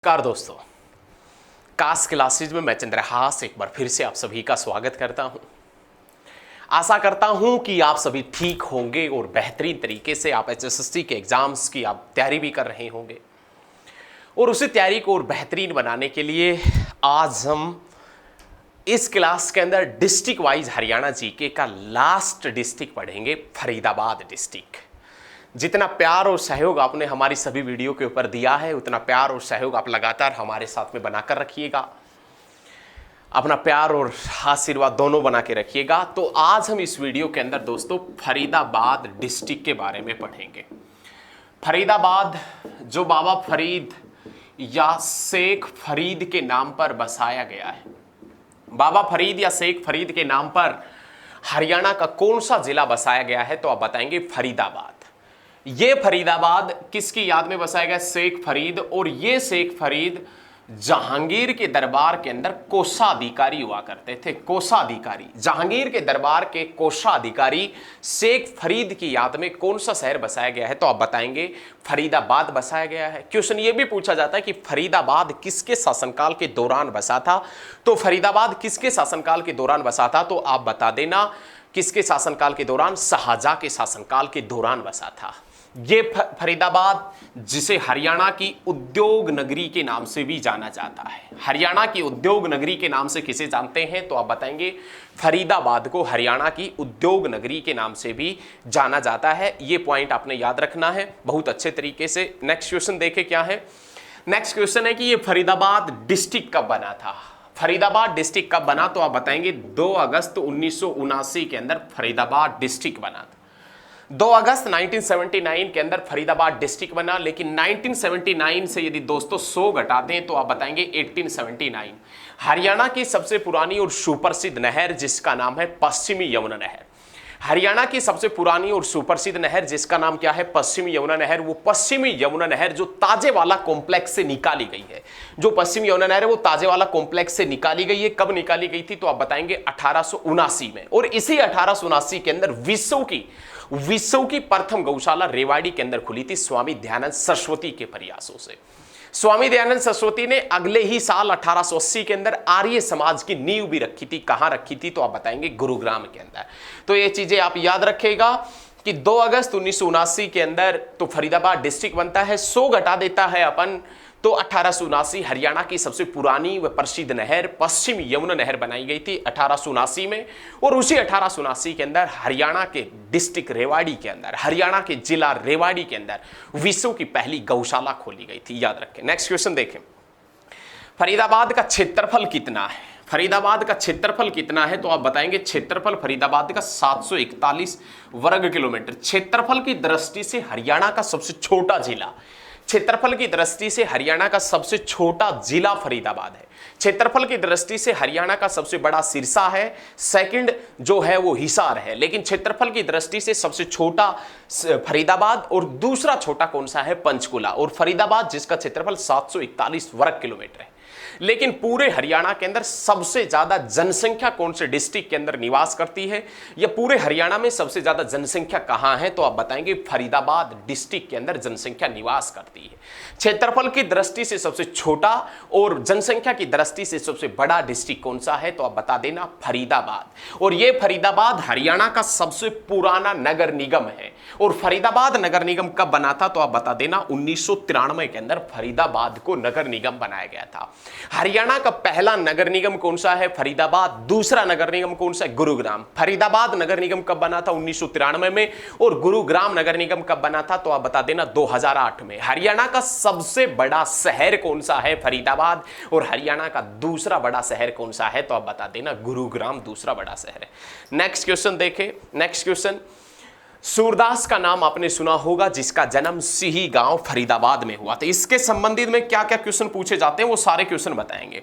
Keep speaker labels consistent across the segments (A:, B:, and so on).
A: नमस्कार दोस्तों, कास क्लासेज में मैं चंद्रहास एक बार फिर से आप सभी का स्वागत करता हूं। आशा करता हूं कि आप सभी ठीक होंगे और बेहतरीन तरीके से आप एचएसएससी के एग्जाम्स की आप तैयारी भी कर रहे होंगे। और उसी तैयारी को और बेहतरीन बनाने के लिए आज हम इस क्लास के अंदर डिस्ट्रिक्ट वाइज हरियाणा जीके का लास्ट डिस्ट्रिक्ट पढ़ेंगे, फरीदाबाद डिस्ट्रिक्ट। जितना प्यार और सहयोग आपने हमारी सभी वीडियो के ऊपर दिया है, उतना प्यार और सहयोग आप लगातार हमारे साथ में बनाकर रखिएगा। अपना प्यार और आशीर्वाद दोनों बना के रखिएगा। तो आज हम इस वीडियो के अंदर दोस्तों फरीदाबाद डिस्ट्रिक्ट के बारे में पढ़ेंगे। फरीदाबाद जो बाबा फरीद या शेख फरीद के नाम पर बसाया गया है, बाबा फरीद या शेख फरीद के नाम पर हरियाणा का कौन सा जिला बसाया गया है, तो आप बताएंगे फरीदाबाद। ये फरीदाबाद किसकी याद में बसाया गया? शेख फरीद। और ये शेख फरीद जहांगीर के दरबार के अंदर कोषाधिकारी हुआ करते थे। कोषाधिकारी, जहांगीर के दरबार के कोषाधिकारी शेख फरीद की याद में कौन सा शहर बसाया गया है, तो आप बताएंगे फरीदाबाद बसाया गया है। क्वेश्चन ये भी पूछा जाता है कि फरीदाबाद किसके शासनकाल के दौरान बसा था, तो फरीदाबाद किसके शासनकाल के दौरान बसा था, तो आप बता देना किसके शासनकाल के दौरान? शाहजहां के शासनकाल के दौरान बसा था। ये फरीदाबाद जिसे हरियाणा की उद्योग नगरी के नाम से भी जाना जाता है। हरियाणा की उद्योग नगरी के नाम से किसे जानते हैं, तो आप बताएंगे फरीदाबाद को हरियाणा की उद्योग नगरी के नाम से भी जाना जाता है। ये पॉइंट आपने याद रखना है बहुत अच्छे तरीके से। नेक्स्ट क्वेश्चन देखें क्या है। नेक्स्ट क्वेश्चन है कि ये फरीदाबाद डिस्ट्रिक्ट कब बना था। फरीदाबाद डिस्ट्रिक्ट कब बना, तो आप बताएंगे 2 अगस्त 1979 के अंदर फरीदाबाद डिस्ट्रिक्ट बना था। 2 अगस्त 1979 के अंदर फरीदाबाद डिस्ट्रिक्ट बना। लेकिन 1979 से यदि दोस्तों 100 घटा दें तो आप बताएंगे 1879। हरियाणा की सबसे पुरानी और सुप्रसिद्ध नहर जिसका नाम है पश्चिमी यमुना नहर। हरियाणा की सबसे पुरानी और सुप्रसिद्ध नहर जिसका नाम क्या है? पश्चिमी यमुना नहर। वो पश्चिमी यमुना नहर जो ताजेवाला कॉम्प्लेक्स से निकाली गई है, जो पश्चिमी यमुना नहर है वो ताजेवाला कॉम्प्लेक्स से निकाली गई है। कब निकाली गई थी, तो आप बताएंगे 1879 में। और इसी 1879 के अंदर विश्व की प्रथम गौशाला रेवाड़ी के अंदर खुली थी स्वामी दयानंद सरस्वती के प्रयासों से। स्वामी दयानंद सरस्वती ने अगले ही साल 1880 के अंदर आर्य समाज की नींव भी रखी थी। कहां रखी थी, तो आप बताएंगे गुरुग्राम के अंदर। तो ये चीजें आप याद रखेगा कि 2 अगस्त 1979 के अंदर तो फरीदाबाद डिस्ट्रिक्ट बनता है। 100 घटा देता है अपन तो 1879 हरियाणा की सबसे पुरानी व प्रसिद्ध नहर पश्चिम यमुना नहर बनाई गई थी 1879 में। और उसी 1879 के अंदर हरियाणा के डिस्ट्रिक्ट रेवाड़ी के अंदर, हरियाणा के जिला रेवाड़ी के अंदर विश्व की पहली गौशाला खोली गई थी। याद रखें। नेक्स्ट क्वेश्चन देखें। फरीदाबाद का क्षेत्रफल कितना है? फरीदाबाद का क्षेत्रफल कितना है, तो आप बताएंगे क्षेत्रफल फरीदाबाद का 741 वर्ग किलोमीटर। क्षेत्रफल की दृष्टि से हरियाणा का सबसे छोटा जिला, क्षेत्रफल की दृष्टि से हरियाणा का सबसे छोटा जिला फरीदाबाद है। क्षेत्रफल की दृष्टि से हरियाणा का सबसे बड़ा सिरसा है, सेकंड जो है वो हिसार है। लेकिन क्षेत्रफल की दृष्टि से सबसे छोटा फरीदाबाद और दूसरा छोटा कौन सा है? पंचकुला। और फरीदाबाद जिसका क्षेत्रफल 741 वर्ग किलोमीटर है। लेकिन पूरे हरियाणा के अंदर सबसे ज्यादा जनसंख्या कौन से डिस्ट्रिक्ट के अंदर निवास करती है, या पूरे हरियाणा में सबसे ज्यादा जनसंख्या कहां है, तो आप बताएंगे फरीदाबाद डिस्ट्रिक्ट के अंदर जनसंख्या निवास करती है। क्षेत्रफल की दृष्टि से सबसे छोटा और जनसंख्या की दृष्टि से सबसे बड़ा डिस्ट्रिक्ट कौन सा है, तो आप बता देना फरीदाबाद। और यह फरीदाबाद हरियाणा का सबसे पुराना नगर निगम है। और फरीदाबाद नगर निगम कब बना था, तो आप बता देना 1993 के अंदर फरीदाबाद को नगर निगम बनाया गया था। हरियाणा का पहला नगर निगम कौन सा है? फरीदाबाद। दूसरा नगर निगम कौन सा है? गुरुग्राम। फरीदाबाद नगर निगम कब बना था? 1993 में। और गुरुग्राम नगर निगम कब बना था, तो आप बता देना 2008 में। हरियाणा का सबसे बड़ा शहर कौन सा है? फरीदाबाद। और हरियाणा का दूसरा बड़ा शहर कौन सा है, तो आप बता देना गुरुग्राम दूसरा बड़ा शहर है। नेक्स्ट क्वेश्चन देखें। नेक्स्ट क्वेश्चन, सूरदास का नाम आपने सुना होगा जिसका जन्म सिही गांव फरीदाबाद में हुआ था। इसके संबंधित में क्या क्या क्वेश्चन पूछे जाते हैं वो सारे क्वेश्चन बताएंगे।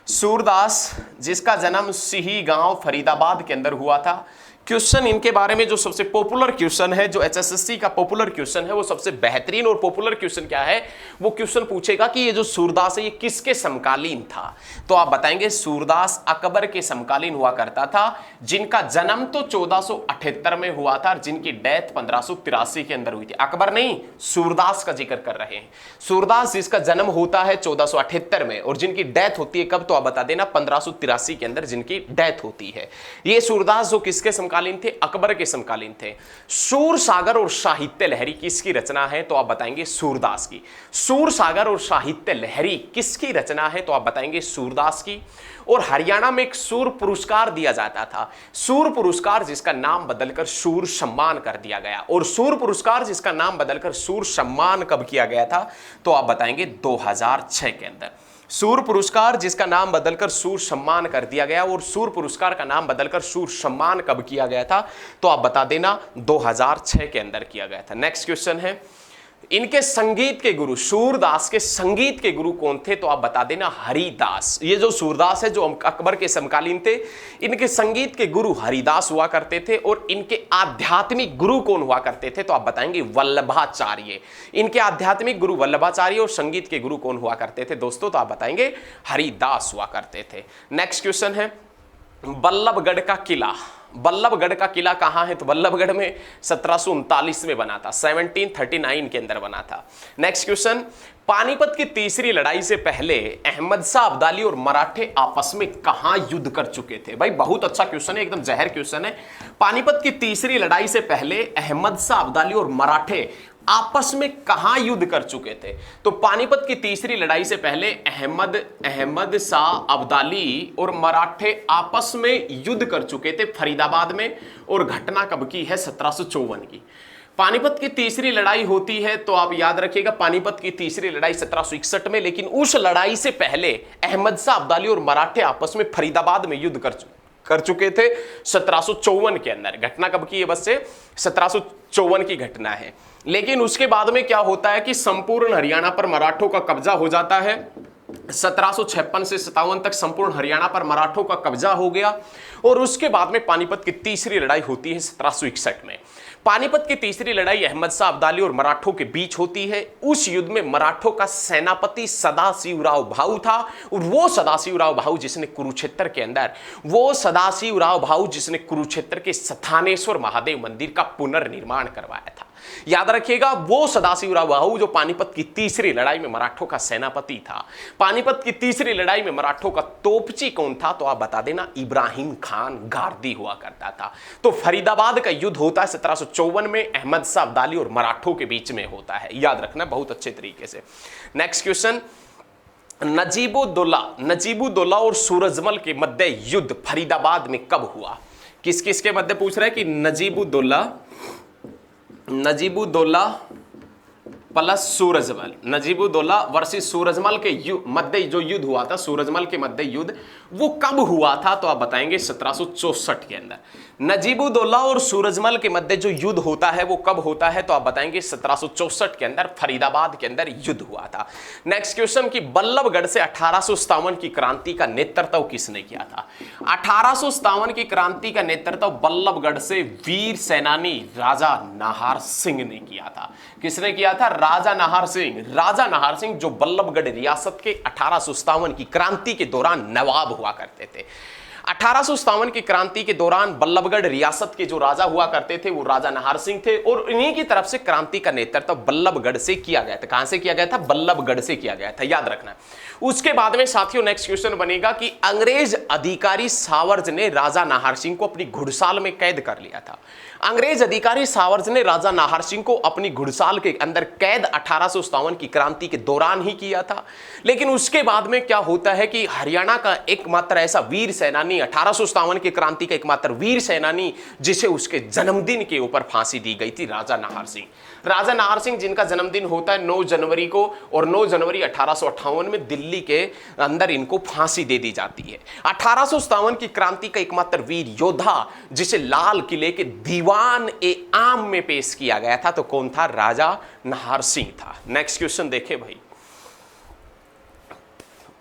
A: सूरदास जिसका जन्म सिही गांव फरीदाबाद के अंदर हुआ था, क्वेश्चन इनके बारे में जो सबसे पॉपुलर क्वेश्चन है, जो एचएसएससी का पॉपुलर क्वेश्चन है, वो सबसे बेहतरीन और पॉपुलर क्वेश्चन क्या है? वो क्वेश्चन पूछेगा कि ये जो सूरदास है ये किसके समकालीन था? तो आप बताएंगे सूरदास अकबर के समकालीन हुआ करता था, जिनका जन्म तो 1478 में हुआ था और जिनकी डेथ 1583 के अंदर हुई थी। अकबर नहीं, सूरदास का जिक्र कर रहे हैं। सूरदास जिसका जन्म होता है 1478 में और जिनकी डेथ होती है कब? तो आप बता देना 1583 के अंदर जिनकी डेथ होती है। ये सूरदास जो किसके समकालीन थे? अकबर के समकालीन थे। सूर सागर और साहित्य लहरी किसकी रचना है? तो आप बताएंगे सूरदास की। सूर सागर और साहित्य लहरी किसकी रचना है? तो आप बताएंगे सूरदास की। और हरियाणा में एक सूर पुरस्कार दिया जाता था, सूर पुरस्कार जिसका नाम बदलकर सूर सम्मान कर दिया गया। और सूर पुरस्कार जिसका नाम बदलकर सूर सम्मान कब किया गया था? तो आप बताएंगे 2006 के अंदर। सूर पुरस्कार जिसका नाम बदलकर सूर सम्मान कर दिया गया, और सूर पुरस्कार का नाम बदलकर सूर सम्मान कब किया गया था? तो आप बता देना 2006 के अंदर किया गया था। नेक्स्ट क्वेश्चन है, इनके संगीत के गुरु, सूरदास के संगीत के गुरु कौन थे? तो आप बता देना हरिदास। ये जो सूरदास है जो अकबर के समकालीन थे, इनके संगीत के गुरु हरिदास हुआ करते थे। और इनके आध्यात्मिक गुरु कौन हुआ करते थे? तो आप बताएंगे वल्लभाचार्य। इनके आध्यात्मिक गुरु वल्लभाचार्य और संगीत के गुरु कौन हुआ करते थे दोस्तों? तो आप बताएंगे हरिदास हुआ करते थे। नेक्स्ट क्वेश्चन है, बल्लभगढ़ का किला, बल्लभगढ़ का किला कहां है? तो बल्लभगढ़ में 1739 में बना था, 1739 के अंदर बना था। नेक्स्ट क्वेश्चन, पानीपत की तीसरी लड़ाई से पहले अहमद शाह अब्दाली और मराठे आपस में कहां युद्ध कर चुके थे? भाई बहुत अच्छा क्वेश्चन है, एकदम जहर क्वेश्चन है। पानीपत की तीसरी लड़ाई से पहले अहमद शाह अब्दाली और मराठे आपस में कहां युद्ध कर चुके थे? तो पानीपत की तीसरी लड़ाई से पहले अहमद शाह अब्दाली और मराठे आपस में युद्ध कर चुके थे फरीदाबाद में। और घटना कब की है? 1754 की। पानीपत की तीसरी लड़ाई होती है तो आप याद रखिएगा, पानीपत की तीसरी लड़ाई 1761 में। लेकिन उस लड़ाई से पहले अहमद शाह अब्दाली और मराठे आपस में फरीदाबाद में युद्ध कर चुके थे 1754 के अंदर। घटना कब की है? बस से 1754 की घटना है। लेकिन उसके बाद में क्या होता है कि संपूर्ण हरियाणा पर मराठों का कब्जा हो जाता है। 1756 से 57 तक संपूर्ण हरियाणा पर मराठों का कब्जा हो गया। और उसके बाद में पानीपत की तीसरी लड़ाई होती है 1761 में। पानीपत की तीसरी लड़ाई अहमद शाह अब्दाली और मराठों के बीच होती है। उस युद्ध में मराठों का सेनापति सदाशिवराव भाऊ था। और वो सदाशिवराव भाऊ जिसने कुरुक्षेत्र के अंदर, वो सदाशिवराव भाऊ जिसने कुरुक्षेत्र के स्थानेश्वर महादेव मंदिर का पुनर्निर्माण करवाया था। याद रखिएगा, वो सदाशिवराव भाऊ जो पानीपत की तीसरी लड़ाई में मराठों का सेनापति था। पानीपत की तीसरी लड़ाई में मराठों का तोपची कौन था? तो आप बता देना इब्राहिम खान गारदी हुआ करता था। तो फरीदाबाद का युद्ध होता है 1754 में, अहमद शाह अब्दाली और मराठों के बीच में होता है। याद रखना बहुत अच्छे तरीके से। नेक्स्ट क्वेश्चन, नजीबुद्दौला और सूरजमल के मध्य युद्ध फरीदाबाद में कब हुआ? किस किस के मध्य पूछ रहा है कि नजीबुद्दौला प्लस सूरजमल, नजीबुद्दौला वर्सेस सूरजमल के मध्य जो युद्ध हुआ था, सूरजमल के मध्य युद्ध, वो कब हुआ था? तो आप बताएंगे 1764 के अंदर। नजीबुद्दौला और सूरजमल के मध्य जो युद्ध होता है वो कब होता है? तो आप बताएंगे 1764 के अंदर फरीदाबाद के अंदर युद्ध हुआ था। नेक्स्ट क्वेश्चन कि बल्लभगढ़ से 1857 की क्रांति का नेतृत्व किसने किया था? 1857 की क्रांति का नेतृत्व बल्लभगढ़ से वीर सेनानी राजा नाहर सिंह ने किया था। किसने किया था? राजा नाहर सिंह। राजा नाहर सिंह जो बल्लभगढ़ रियासत के 1857 की क्रांति के दौरान नवाब हुआ करते थे। 1857 की क्रांति के दौरान बल्लभगढ़ रियासत के जो राजा हुआ करते थे वो राजा नाहर सिंह थे। और इन्हीं की तरफ से क्रांति का नेतृत्व बल्लभगढ़ से किया गया था। कहां से किया गया था? बल्लभगढ़ से किया गया था, याद रखना। उसके बाद में साथियों नेक्स्ट क्वेश्चन बनेगा कि अंग्रेज अधिकारी सावर्ज ने राजा नाहर सिंह को अपनी घुड़साल में कैद कर लिया था। अंग्रेज अधिकारी सावर्ज ने राजा नाहर सिंह को अपनी घुड़साल के अंदर कैद 1857 की क्रांति के दौरान ही किया था। लेकिन उसके बाद में क्या होता है कि हरियाणा का एकमात्र ऐसा वीर सेनानी, 1857 की क्रांति का एकमात्र वीर सेनानी जिसे उसके जन्मदिन के ऊपर फांसी दी गई थी, राजा नाहर सिंह। राजा नाहर सिंह जिनका जन्मदिन होता है 9 जनवरी को, और 9 जनवरी 1858 में दिल्ली के अंदर इनको फांसी दे दी जाती है। 1857 की क्रांति का एकमात्र वीर योद्धा जिसे लाल किले के दीवान ए आम में पेश किया गया था, तो कौन था? राजा नाहर सिंह था। नेक्स्ट क्वेश्चन देखें भाई,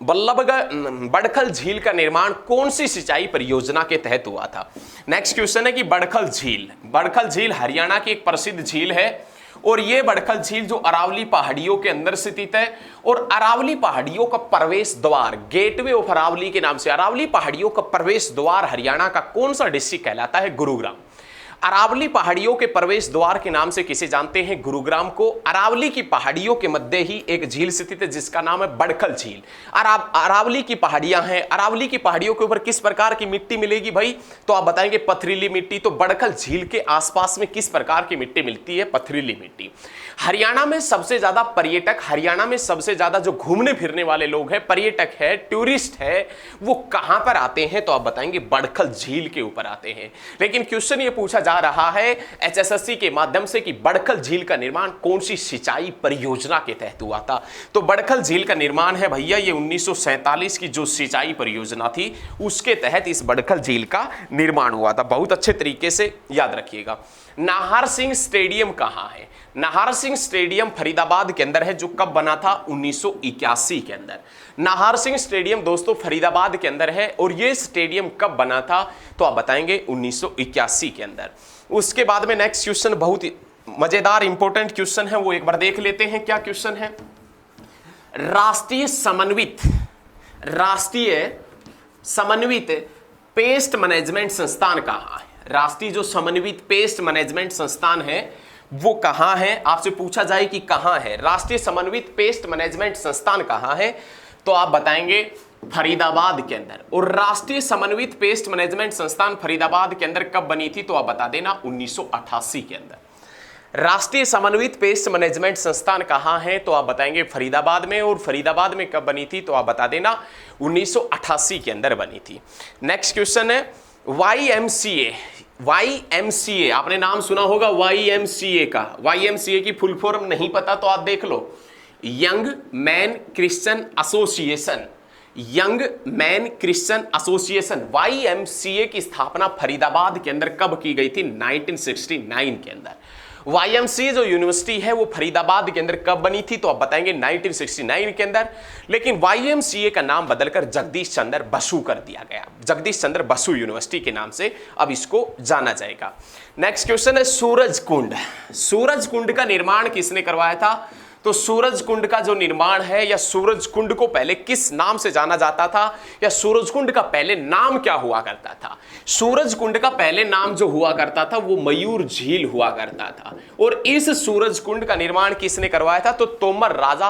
A: बल्लभगढ़ बड़खल झील का निर्माण कौन सी सिंचाई परियोजना के तहत हुआ था। नेक्स्ट क्वेश्चन है कि बड़खल झील हरियाणा की एक प्रसिद्ध झील है और ये बड़खल झील जो अरावली पहाड़ियों के अंदर स्थित है और अरावली पहाड़ियों का प्रवेश द्वार, गेटवे ऑफ अरावली के नाम से अरावली पहाड़ियों का प्रवेश द्वार हरियाणा का कौन सा डिस्ट्रिक्ट कहलाता है, गुरुग्राम। अरावली पहाड़ियों के प्रवेश द्वार के नाम से किसे जानते हैं, गुरुग्राम को। अरावली की पहाड़ियों के मध्य ही एक झील स्थित है जिसका नाम है बड़खल झील। अरावली की पहाड़ियां हैं, अरावली की पहाड़ियों के ऊपर किस प्रकार की मिट्टी मिलेगी भाई, तो आप बताएंगे पथरीली मिट्टी। तो बड़खल झील के आसपास में किस प्रकार की मिट्टी मिलती है, पथरीली मिट्टी। हरियाणा में सबसे ज्यादा पर्यटक, हरियाणा में सबसे ज्यादा जो घूमने फिरने वाले लोग हैं, पर्यटक है, टूरिस्ट है, वो कहां पर आते हैं, तो आप बताएंगे बड़खल झील के ऊपर आते हैं। लेकिन क्वेश्चन ये पूछा जा रहा है एचएसएससी के माध्यम से कि बड़खल झील का निर्माण कौन सी सिंचाई परियोजना के तहत हुआ था। तो बड़खल झील का निर्माण है भैया ये 1947 की जो सिंचाई परियोजना थी उसके तहत इस बड़खल झील का निर्माण हुआ था। बहुत अच्छे तरीके से याद रखिएगा। नाहर सिंह स्टेडियम कहां है, नाहर सिंह स्टेडियम फरीदाबाद के अंदर है, जो कब बना था, 1981 के अंदर। नाहर सिंह स्टेडियम दोस्तों फरीदाबाद के अंदर है और यह स्टेडियम कब बना था, तो आप बताएंगे 1981 के अंदर। उसके बाद में नेक्स्ट क्वेश्चन बहुत मजेदार इंपॉर्टेंट क्वेश्चन है, वो एक बार देख लेते हैं। क्या क्वेश्चन है, राष्ट्रीय समन्वित पेस्ट मैनेजमेंट संस्थान कहां है, राष्ट्रीय जो समन्वित पेस्ट मैनेजमेंट संस्थान है वो कहां है। आपसे पूछा जाए कि कहां है, राष्ट्रीय समन्वित पेस्ट मैनेजमेंट संस्थान कहां है, तो आप बताएंगे फरीदाबाद के अंदर। और राष्ट्रीय समन्वित पेस्ट मैनेजमेंट संस्थान फरीदाबाद के अंदर कब बनी थी, तो आप बता देना 1988 के अंदर। राष्ट्रीय समन्वित पेस्ट मैनेजमेंट संस्थान कहां है, तो आप बताएंगे फरीदाबाद में। और फरीदाबाद में कब बनी थी, तो आप बता देना 1988 के अंदर बनी थी। नेक्स्ट क्वेश्चन है YMCA, आपने नाम सुना होगा YMCA का। YMCA की फुल फॉर्म नहीं पता तो आप देख लो, Young Man Christian Association, Young Man Christian Association. YMCA की स्थापना फरीदाबाद के अंदर कब की गई थी, 1969 के अंदर। YMCA जो यूनिवर्सिटी है वो फरीदाबाद के अंदर कब बनी थी, तो आप बताएंगे 1969 के अंदर। लेकिन YMCA का नाम बदलकर जगदीश चंद्र बसु कर दिया गया, जगदीश चंद्र बसु यूनिवर्सिटी के नाम से अब इसको जाना जाएगा। नेक्स्ट क्वेश्चन है सूरज कुंड का निर्माण किसने करवाया था, तो सूरज कुंड का जो निर्माण है, या सूरज कुंड को पहले किस नाम से जाना जाता था, या सूरज कुंड का पहले नाम क्या हुआ करता था। सूरज कुंड का पहले नाम जो हुआ करता था वो मयूर झील हुआ करता था। और इस सूरज कुंड का निर्माण किसने करवाया था, तो तोमर राजा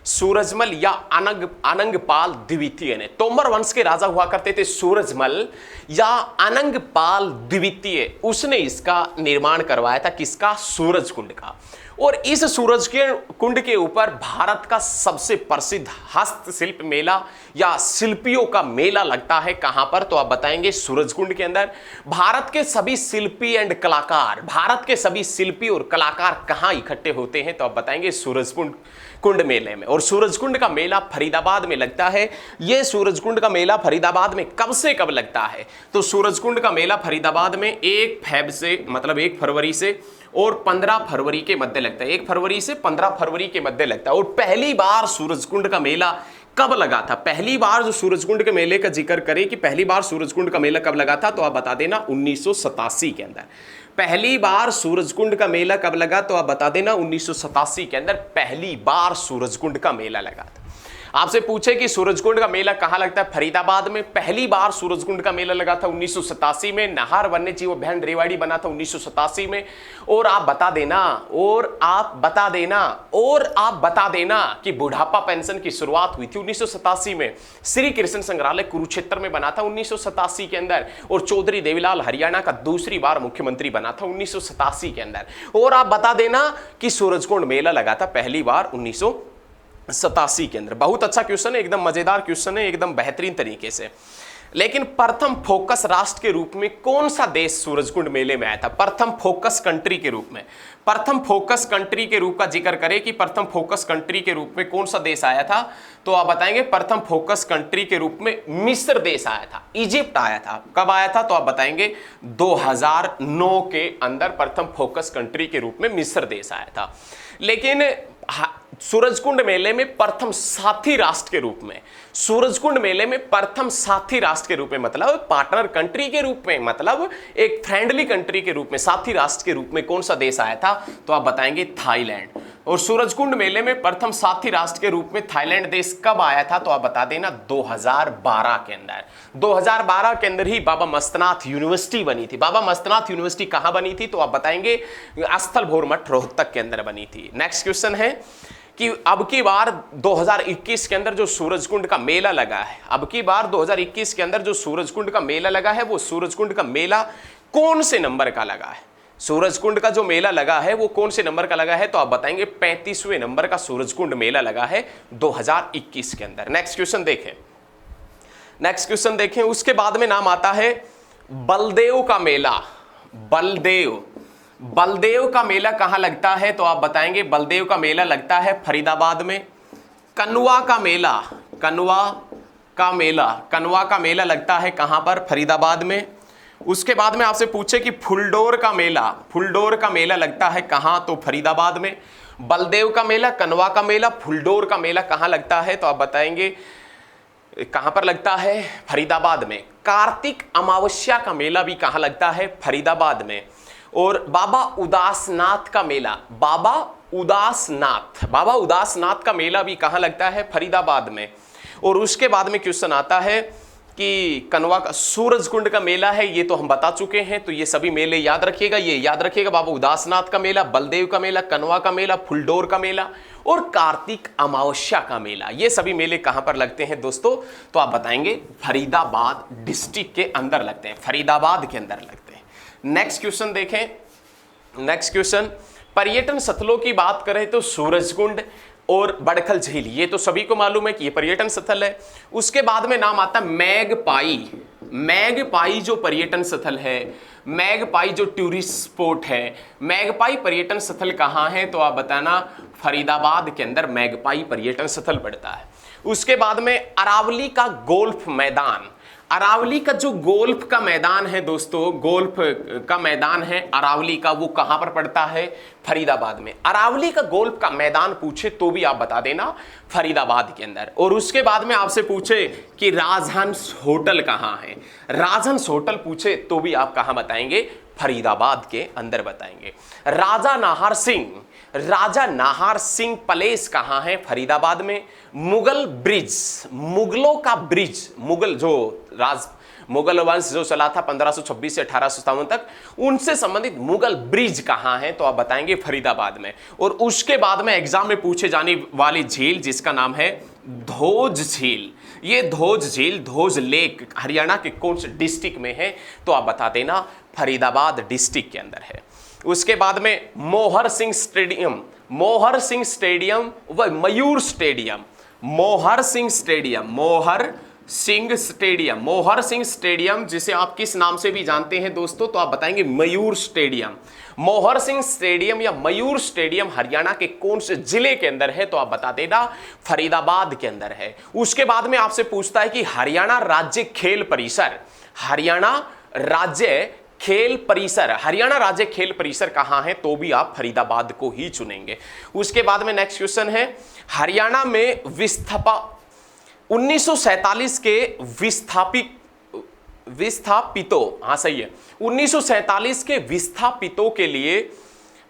A: सूरजमल या अनंगपाल द्वितीय ने। तोमर वंश के राजा हुआ करते थे सूरजमल या अनंगपाल द्वितीय, उसने इसका निर्माण करवाया था, किसका, सूरज कुंड का। और इस सूरज के कुंड के ऊपर भारत का सबसे प्रसिद्ध हस्तशिल्प मेला या शिल्पियों का मेला लगता है, कहां पर, तो आप बताएंगे सूरज कुंड के अंदर। भारत के सभी शिल्पी एंड कलाकार, भारत के सभी शिल्पी और कलाकार कहां इकट्ठे होते हैं, तो आप बताएंगे सूरज कुंड मेले में। और सूरज कुंड का मेला फरीदाबाद में लगता है। यह सूरज कुंड का मेला फरीदाबाद में कब से कब लगता है, तो सूरज कुंड का मेला फरीदाबाद में 1 फरवरी से और 15 फरवरी के मध्य लगता है। 1 फरवरी से 15 फरवरी के मध्य लगता है। और पहली बार सूरज कुंड का मेला कब लगा था, पहली बार जो सूरज कुंड के मेले का जिक्र करें कि पहली बार सूरज कुंड का मेला कब लगा था, तो आप बता देना 1987 के अंदर। पहली बार सूरज कुंड का मेला कब लगा, तो आप बता देना 1987 के अंदर पहली बार सूरज कुंड का मेला लगा था। आपसे पूछे कि सूरजकुंड का मेला कहां लगता है, फरीदाबाद में। पहली बार सूरजकुंड का मेला लगा था 1987 में। नाहर वन्य जीव अभयारण्य रेवाड़ी बना था 1987 में। और आप बता देना कि बुढ़ापा पेंशन की शुरुआत हुई थी 1987 में। श्री कृष्ण संग्रहालय कुरुक्षेत्र में बना था 1987 के अंदर। और चौधरी देवीलाल हरियाणा का दूसरी बार मुख्यमंत्री बना था 1987 के अंदर। और आप बता देना कि सूरजकुंड मेला लगा था पहली बार 1987 के अंदर। बहुत अच्छा क्वेश्चन है, एकदम मजेदार क्वेश्चन है, एकदम बेहतरीन तरीके से। लेकिन प्रथम फोकस राष्ट्र के रूप में कौन सा देश सूरजकुंड मेले में आया था, प्रथम फोकस कंट्री के रूप में। प्रथम फोकस कंट्री के रूप का जिक्र करें कि प्रथम फोकस कंट्री के रूप में कौन सा देश आया था, तो आप बताएंगे प्रथम फोकस कंट्री के रूप में मिस्र देश आया था, इजिप्ट आया था। कब आया था, तो आप बताएंगे 2009 के अंदर प्रथम फोकस कंट्री के रूप में मिस्र देश आया था। लेकिन सूरजकुंड मेले में प्रथम साथी राष्ट्र के रूप में, सूरजकुंड मेले में प्रथम साथी राष्ट्र के रूप में, मतलब पार्टनर कंट्री के रूप में, मतलब एक फ्रेंडली कंट्री के रूप में, साथी राष्ट्र के रूप में कौन सा देश आया था? तो आप बताएंगे थाईलैंड। और सूरजकुंड मेले में प्रथम साथी राष्ट्र के रूप में थाईलैंड देश कब आया था? तो आप बता देना 2012 के अंदर। 2012 के अंदर ही बाबा मस्तनाथ यूनिवर्सिटी बनी थी। बाबा मस्तनाथ यूनिवर्सिटी कहां बनी थी? तो आप बताएंगे स्थल भोरमठ रोहतक के अंदर बनी थी। नेक्स्ट क्वेश्चन है कि अब की बार 2021 के अंदर जो सूरजकुंड का मेला लगा है, अब की बार 2021 के अंदर जो सूरजकुंड का मेला लगा है, वो सूरजकुंड का मेला कौन से नंबर का लगा है? सूरजकुंड का जो मेला लगा है वो कौन से नंबर का लगा है? तो आप बताएंगे 35वें नंबर का सूरजकुंड मेला लगा है 2021 के अंदर। नेक्स्ट क्वेश्चन देखें, नेक्स्ट क्वेश्चन देखें, उसके बाद में नाम आता है बलदेव का मेला। बलदेव, बलदेव का मेला कहां लगता है? तो आप बताएंगे बलदेव का मेला लगता है फरीदाबाद में। कनवा का मेला, कनवा का मेला, कनवा का मेला लगता है कहां पर? फरीदाबाद में। उसके बाद में आपसे पूछे कि फुलडोर का मेला, फुलडोर का मेला लगता है कहां? तो फरीदाबाद में। बलदेव का मेला, कनवा का मेला, फुलडोर का मेला कहां लगता है? तो आप बताएंगे कहां पर लगता है? फरीदाबाद में। कार्तिक अमावस्या का मेला भी कहां लगता है? फरीदाबाद में। और बाबा उदासनाथ का मेला, बाबा उदासनाथ, बाबा उदासनाथ का मेला भी कहां लगता है? फरीदाबाद में। और उसके बाद में क्वेश्चन आता है कि कनवा का, सूरजकुंड का मेला है, ये तो हम बता चुके हैं, तो ये सभी मेले याद रखिएगा, ये याद रखिएगा, बाबा उदासनाथ का मेला, बलदेव का मेला, कनवा का मेला, फुलडोर का मेला और कार्तिक अमावस्या का मेला, ये सभी मेले कहां पर लगते हैं दोस्तों? तो आप बताएंगे फरीदाबाद डिस्ट्रिक्ट के अंदर लगते हैं, फरीदाबाद के अंदर लगते हैं। नेक्स्ट क्वेश्चन देखें, नेक्स्ट क्वेश्चन, पर्यटन स्थलों की बात करें तो सूरजकुंड और बड़खल झील, ये तो सभी को मालूम है कि ये पर्यटन स्थल है। उसके बाद में नाम आता है मैगपाई। मैगपाई जो पर्यटन स्थल है, मैगपाई जो टूरिस्ट स्पॉट है, मैगपाई पर्यटन स्थल कहाँ है? तो आप बताना फरीदाबाद के अंदर मैगपाई पर्यटन स्थल पड़ता है। उसके बाद में अरावली का गोल्फ मैदान, अरावली का जो गोल्फ का मैदान है दोस्तों, गोल्फ का मैदान है अरावली का, वो कहां पर पड़ता है? फरीदाबाद में। अरावली का गोल्फ का मैदान पूछे तो भी आप बता देना फरीदाबाद के अंदर। और उसके बाद में आपसे पूछे कि राजहंस होटल कहां है, राजहंस होटल पूछे तो भी आप कहां बताएंगे? फरीदाबाद के अंदर बताएंगे। राजा नाहर सिंह, राजा नाहर सिंह पैलेस कहां है? फरीदाबाद में। मुगल ब्रिज, मुगलों का ब्रिज, मुगल जो मुगल वंश जो चला था 1526 से 1857 तक, उनसे संबंधित मुगल ब्रिज कहां है? तो आप बताएंगे फरीदाबाद में। और उसके बाद में एग्जाम में पूछे जाने वाली झील जिसका नाम है धोज झील, ये धोज झील, धोज लेक हरियाणा के कौन से डिस्ट्रिक्ट में है? तो आप बता देना फरीदाबाद डिस्ट्रिक्ट के अंदर है। उसके बाद में मोहर सिंह स्टेडियम, मोहर सिंह स्टेडियम व मयूर स्टेडियम, मोहर सिंह स्टेडियम, मोहर सिंह स्टेडियम, मोहर सिंह स्टेडियम जिसे आप किस नाम से भी जानते हैं दोस्तों? तो आप बताएंगे मयूर स्टेडियम। मोहर सिंह स्टेडियम या मयूर स्टेडियम हरियाणा के कौन से जिले के अंदर है? तो आप बता देना फरीदाबाद के अंदर है। उसके बाद में आपसे पूछता है कि हरियाणा राज्य खेल परिसर, हरियाणा राज्य खेल परिसर, हरियाणा राज्य खेल परिसर कहां है? तो भी आप फरीदाबाद को ही चुनेंगे। उसके बाद में नेक्स्ट क्वेश्चन है, हरियाणा में विस्थापा 1947 के विस्थापितों, हाँ सही है, 1947 के विस्थापितों के लिए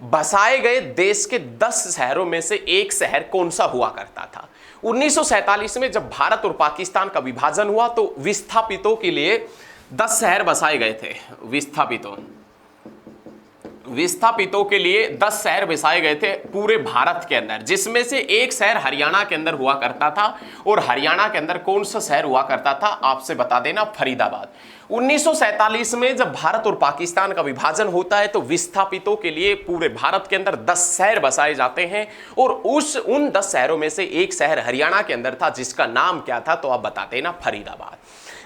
A: बसाए गए देश के 10 शहरों में से एक शहर कौन सा हुआ करता था? 1947 में जब भारत और पाकिस्तान का विभाजन हुआ तो विस्थापितों के लिए 10 शहर बसाए गए थे। विस्थापितों के लिए 10 शहर बसाए गए थे पूरे भारत के अंदर, जिसमें से एक शहर हरियाणा के अंदर हुआ करता था। और हरियाणा के अंदर कौन सा शहर हुआ करता था? आपसे बता देना फरीदाबाद। 1947 में जब भारत और पाकिस्तान का विभाजन होता है तो विस्थापितों के लिए पूरे भारत के अंदर 10 शहर बसाए जाते हैं और उन 10 शहरों में से एक शहर हरियाणा के अंदर था जिसका नाम क्या था? तो आप बता देना फरीदाबाद।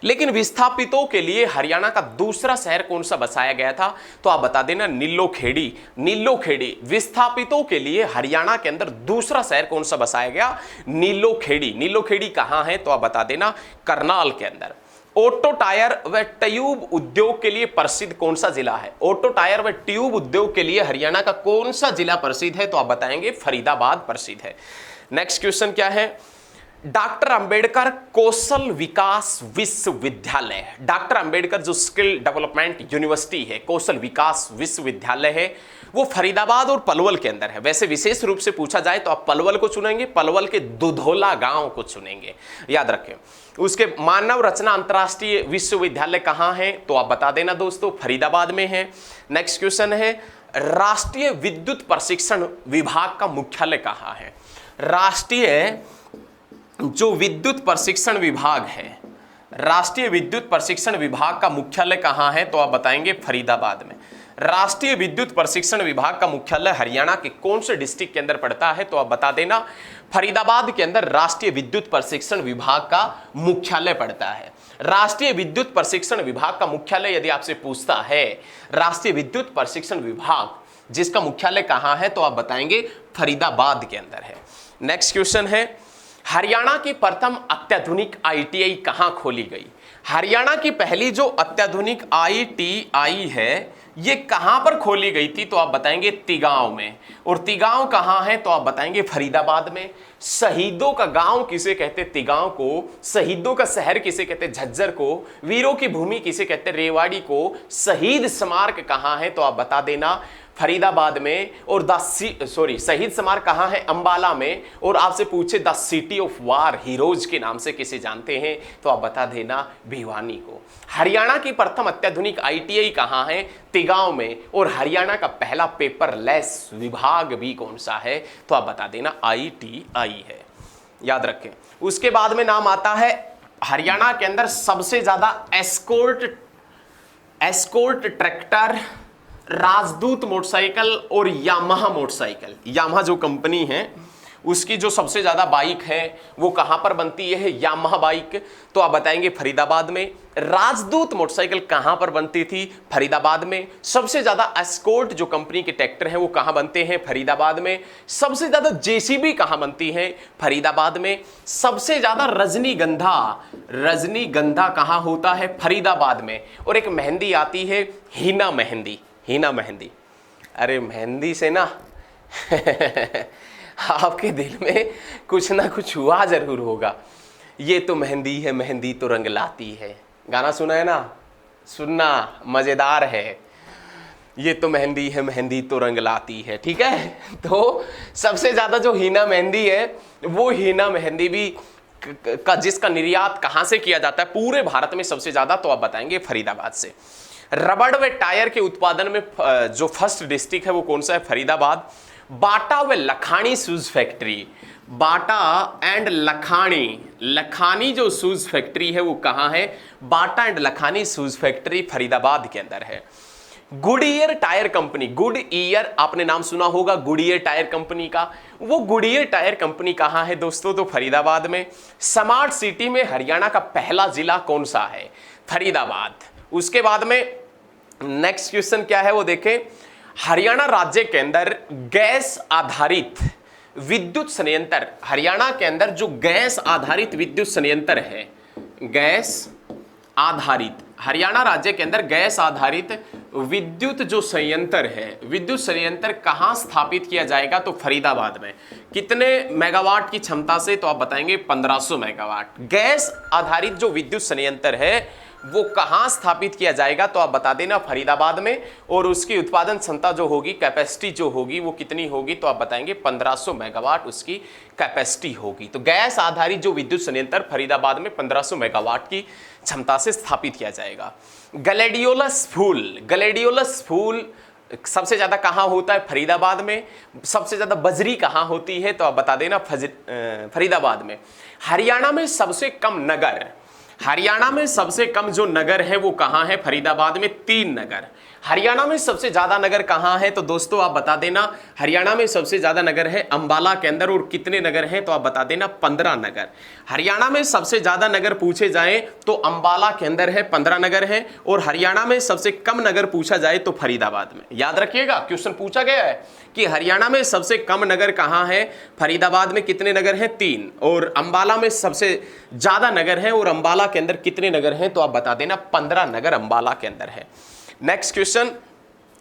A: लेकिन विस्थापितों के लिए हरियाणा का दूसरा शहर कौन सा बसाया गया था? तो आप बता देना नीलोखेड़ी। नीलोखेड़ी, विस्थापितों के लिए हरियाणा के अंदर दूसरा शहर कौन सा बसाया गया? नीलोखेड़ी। नीलोखेड़ी कहां है? तो आप बता देना करनाल के अंदर। ऑटो टायर व ट्यूब उद्योग के लिए प्रसिद्ध कौन सा जिला है? ऑटो टायर व ट्यूब उद्योग के लिए हरियाणा का कौन सा जिला प्रसिद्ध है? तो आप बताएंगे फरीदाबाद प्रसिद्ध है। नेक्स्ट क्वेश्चन क्या है? डॉक्टर अंबेडकर कौशल विकास विश्वविद्यालय, डॉक्टर अंबेडकर जो स्किल डेवलपमेंट यूनिवर्सिटी है, कौशल विकास विश्वविद्यालय है, वो फरीदाबाद और पलवल के अंदर है। वैसे विशेष रूप से पूछा जाए तो आप पलवल को चुनेंगे, पलवल के दुधौला गांव को चुनेंगे, याद रखें। उसके मानव रचना अंतरराष्ट्रीय विश्वविद्यालय कहां है? तो आप बता देना दोस्तों, फरीदाबाद में है। नेक्स्ट क्वेश्चन है, राष्ट्रीय विद्युत प्रशिक्षण विभाग का मुख्यालय कहां है? राष्ट्रीय जो विद्युत प्रशिक्षण विभाग है, राष्ट्रीय विद्युत प्रशिक्षण विभाग का मुख्यालय कहां है? तो आप बताएंगे फरीदाबाद में। राष्ट्रीय विद्युत प्रशिक्षण विभाग का मुख्यालय हरियाणा के कौन से डिस्ट्रिक्ट के अंदर पड़ता है? तो आप बता देना फरीदाबाद के अंदर राष्ट्रीय विद्युत प्रशिक्षण विभाग का मुख्यालय पड़ता है। राष्ट्रीय विद्युत प्रशिक्षण विभाग का मुख्यालय यदि आपसे पूछता है, राष्ट्रीय विद्युत प्रशिक्षण विभाग जिसका मुख्यालय कहां है? तो आप बताएंगे फरीदाबाद के अंदर है। नेक्स्ट क्वेश्चन है, हरियाणा की प्रथम अत्याधुनिक आईटीआई कहां खोली गई? हरियाणा की पहली जो अत्याधुनिक आईटीआई है ये कहां पर खोली गई थी? तो आप बताएंगे तिगांव में। और तिगांव कहां है? तो आप बताएंगे फरीदाबाद में। शहीदों का गांव किसे कहते? तिगांव को। शहीदों का शहर किसे कहते? झज्जर को। वीरों की भूमि किसे कहते? रेवाड़ी को। शहीद स्मारक कहां है? तो आप बता देना फरीदाबाद में। और शहीद स्मारक कहां है? अंबाला में। और आपसे पूछे the city of war heroes के नाम से किसे जानते हैं? तो आप बता देना भिवानी को। हरियाणा की प्रथम अत्याधुनिक आईटीआई कहां है? तिगांव में। और हरियाणा का पहला पेपरलेस विभाग भी कौन सा है? तो आप बता देना आईटीआई है, याद रखें। उसके बाद में नाम आता है हरियाणा के अंदर सबसे ज्यादा एस्कॉर्ट ट्रैक्टर, राजदूत मोटरसाइकिल और यामाहा मोटरसाइकिल, यामाहा जो कंपनी है उसकी जो सबसे ज्यादा बाइक है वो कहां पर बनती है? Yamaha bike. तो आप बताएंगे फरीदाबाद में। राजदूत मोटरसाइकिल कहां पर बनती थी? फरीदाबाद में। सबसे ज्यादा एस्कॉर्ट जो कंपनी के ट्रैक्टर हैं वो कहां बनते हैं? फरीदाबाद में। सबसे ज्यादा जेसीबी कहां बनती है? फरीदाबाद में। सबसे ज्यादा रजनीगंधा कहां होता है? फरीदाबाद में। और एक मेहंदी आती है हीना मेहंदी। अरे मेहंदी से ना आपके दिल में कुछ ना कुछ हुआ जरूर होगा। ये तो मेहंदी है, मेहंदी तो रंग लाती है। गाना सुना है ना? सुनना, मजेदार है। ये तो मेहंदी है, मेहंदी तो रंग लाती है। ठीक है, तो सबसे ज्यादा जो हीना मेहंदी है वो हीना मेहंदी भी जिसका निर्यात कहां से किया जाता है पूरे भारत में सबसे ज्यादा? तो आप बताएंगे फरीदाबाद से। रबड़ व टायर के उत्पादन में जो फर्स्ट डिस्ट्रिक्ट है वो कौन सा है? फरीदाबाद। बाटा व Lakhani shoes factory, Bata and Lakhani जो शूज फैक्ट्री है वो कहां है? Bata and Lakhani shoes factory Faridabad के अंदर है। गुडईयर टायर कंपनी, गुडईयर आपने नाम सुना होगा गुडईयर टायर कंपनी का, वो गुडईयर टायर कंपनी कहां है दोस्तों? तो फरीदाबाद में। स्मार्ट सिटी में हरियाणा का पहला जिला कौन सा है? फरीदाबाद। उसके बाद में नेक्स्ट क्वेश्चन क्या है वो देखें। हरियाणा राज्य के अंदर गैस आधारित विद्युत संयंत्र, हरियाणा के अंदर जो गैस आधारित विद्युत संयंत्र है, गैस आधारित, हरियाणा राज्य के अंदर गैस आधारित विद्युत जो संयंत्र है, विद्युत संयंत्र कहां स्थापित किया जाएगा? तो फरीदाबाद में। कितने मेगावाट की क्षमता से? तो आप बताएंगे 1500 मेगावाट। गैस आधारित जो विद्युत संयंत्र है वो कहां स्थापित किया जाएगा? तो आप बता देना फरीदाबाद में। और उसकी उत्पादन क्षमता जो होगी, कैपेसिटी जो होगी वो कितनी होगी? तो आप बताएंगे 1500 मेगावाट उसकी कैपेसिटी होगी। तो गैस आधारित जो विद्युत संयंत्र फरीदाबाद में 1500 मेगावाट की क्षमता से स्थापित किया जाएगा। ग्लैडियोलस फूल सबसे ज्यादा कहां होता है? फरीदाबाद में। सबसे ज्यादा बजरी कहां होती है? तो आप बता देना फरीदाबाद में। हरियाणा में सबसे कम नगर, हरियाणा में सबसे कम जो नगर है वो कहां है? फरीदाबाद में 3 नगर। हरियाणा में सबसे ज्यादा नगर कहां है? तो दोस्तों आप बता देना हरियाणा में सबसे ज्यादा नगर है अंबाला के अंदर। और कितने नगर हैं? तो आप बता देना 15 नगर। हरियाणा में सबसे ज्यादा नगर पूछे जाए तो अंबाला के अंदर है 15 नगर हैं। और हरियाणा में सबसे कम नगर पूछा जाए तो फरीदाबाद में। याद रखिएगा क्वेश्चन पूछा गया है कि हरियाणा में सबसे कम नगर कहाँ है। फरीदाबाद में कितने नगर हैं? 3। और अंबाला में सबसे ज्यादा नगर हैं, और अंबाला के अंदर कितने नगर हैं? तो आप बता देना 15 नगर अंबाला के अंदर है। नेक्स्ट क्वेश्चन,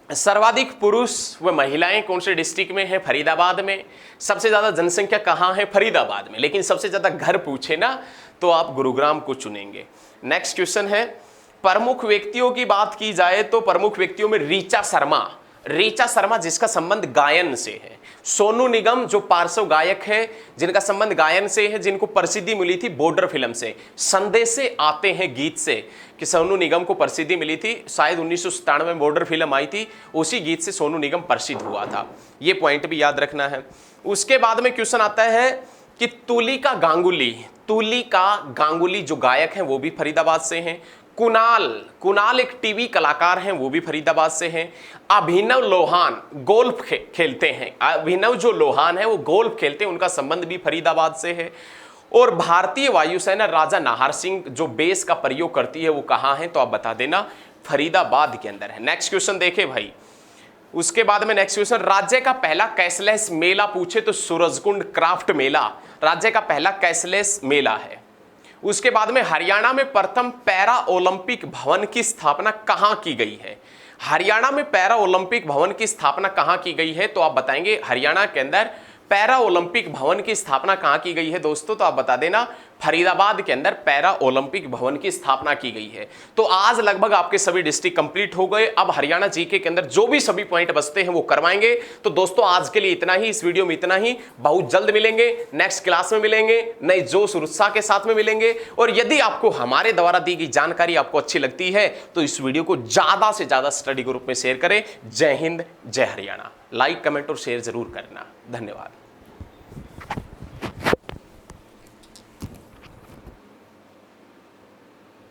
A: सर्वाधिक पुरुष व महिलाएं कौन से डिस्ट्रिक्ट में है? फरीदाबाद में। सबसे ज्यादा जनसंख्या कहाँ है? फरीदाबाद में। लेकिन सबसे ज्यादा घर पूछे ना तो आप गुरुग्राम को चुनेंगे। नेक्स्ट क्वेश्चन है, प्रमुख व्यक्तियों की बात की जाए तो प्रमुख व्यक्तियों में ऋचा शर्मा जिसका संबंध गायन से है। सोनू निगम जो पार्श्व गायक है जिनका संबंध गायन से है, जिनको प्रसिद्धि मिली थी बॉर्डर फिल्म से। संदेशे आते हैं गीत से, कि सोनू निगम को प्रसिद्धि मिली थी, शायद 1997 में बॉर्डर फिल्म आई थी, उसी गीत से सोनू निगम प्रसिद्ध हुआ था। ये पॉइंट भी याद रखना है। उसके बाद में क्वेश्चन आता है कि तुलिका गांगुली जो गायक हैं वो भी फरीदाबाद से हैं। कुणाल एक टीवी कलाकार हैं, वो भी फरीदाबाद से हैं। अभिनव लोहान गोल्फ खेलते हैं, अभिनव जो लोहान है वो गोल्फ खेलते हैं, उनका संबंध भी फरीदाबाद से है। और भारतीय वायुसेना राजा नाहर सिंह जो बेस का प्रयोग करती है वो कहाँ है? तो आप बता देना फरीदाबाद के अंदर है। नेक्स्ट क्वेश्चन देखे भाई। उसके बाद में नेक्स्ट क्वेश्चन, राज्य का पहला कैशलेस मेला पूछे तो सूरजकुंड क्राफ्ट मेला राज्य का पहला कैशलेस मेला है। उसके बाद में हरियाणा में प्रथम पैरा ओलंपिक भवन की स्थापना कहां की गई है? हरियाणा में पैरा ओलंपिक भवन की स्थापना कहां की गई है? तो आप बताएंगे हरियाणा के अंदर पैरा ओलंपिक भवन की स्थापना कहां की गई है दोस्तों? तो आप बता देना फरीदाबाद के अंदर पैरा ओलंपिक भवन की स्थापना की गई है। तो आज लगभग आपके सभी डिस्ट्रिक्ट कंप्लीट हो गए। अब हरियाणा जीके के अंदर जो भी सभी पॉइंट बचते हैं वो करवाएंगे। तो दोस्तों आज के लिए इतना ही, इस वीडियो में इतना ही। बहुत जल्द मिलेंगे, नेक्स्ट क्लास में मिलेंगे, नए जोश और उत्साह के साथ में मिलेंगे। और यदि आपको हमारे द्वारा दी गई जानकारी आपको अच्छी लगती है तो इस वीडियो को ज्यादा से ज्यादा स्टडी ग्रुप में शेयर करें। जय हिंद, जय हरियाणा। लाइक, कमेंट और शेयर जरूर करना। धन्यवाद।